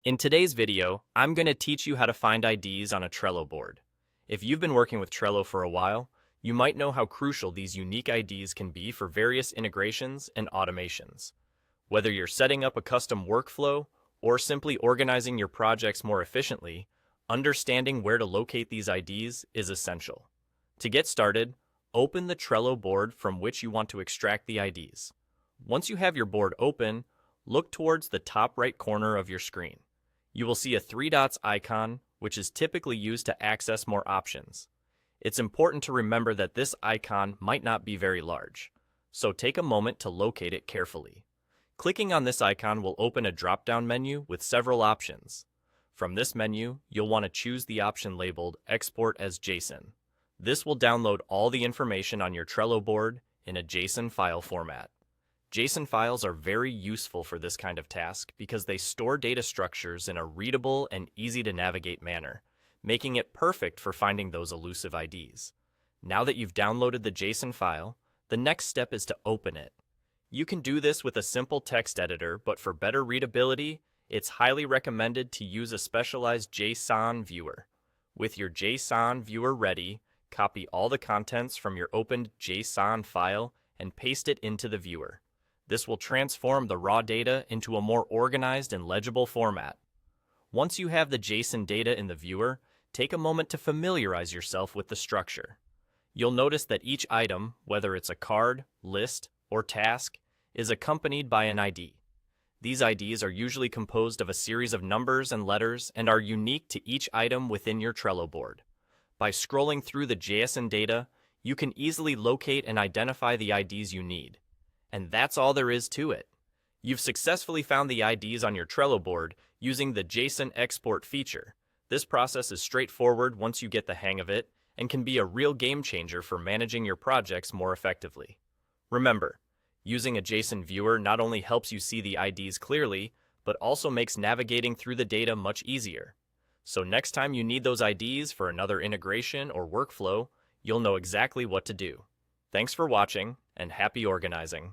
In today's video, I'm going to teach you how to find IDs on a Trello board. If you've been working with Trello for a while, you might know how crucial these unique IDs can be for various integrations and automations. Whether you're setting up a custom workflow or simply organizing your projects more efficiently, understanding where to locate these IDs is essential. To get started, open the Trello board from which you want to extract the IDs. Once you have your board open, look towards the top right corner of your screen. You will see a three dots icon, which is typically used to access more options. It's important to remember that this icon might not be very large, so take a moment to locate it carefully. Clicking on this icon will open a drop-down menu with several options. From this menu, you'll want to choose the option labeled Export as JSON. This will download all the information on your Trello board in a JSON file format. JSON files are very useful for this kind of task because they store data structures in a readable and easy-to-navigate manner, making it perfect for finding those elusive IDs. Now that you've downloaded the JSON file, the next step is to open it. You can do this with a simple text editor, but for better readability, it's highly recommended to use a specialized JSON viewer. With your JSON viewer ready, copy all the contents from your opened JSON file and paste it into the viewer. This will transform the raw data into a more organized and legible format. Once you have the JSON data in the viewer, take a moment to familiarize yourself with the structure. You'll notice that each item, whether it's a card, list, or task, is accompanied by an ID. These IDs are usually composed of a series of numbers and letters and are unique to each item within your Trello board. By scrolling through the JSON data, you can easily locate and identify the IDs you need. And that's all there is to it. You've successfully found the IDs on your Trello board using the JSON export feature. This process is straightforward once you get the hang of it and can be a real game changer for managing your projects more effectively. Remember, using a JSON viewer not only helps you see the IDs clearly, but also makes navigating through the data much easier. So next time you need those IDs for another integration or workflow, you'll know exactly what to do. Thanks for watching, and happy organizing.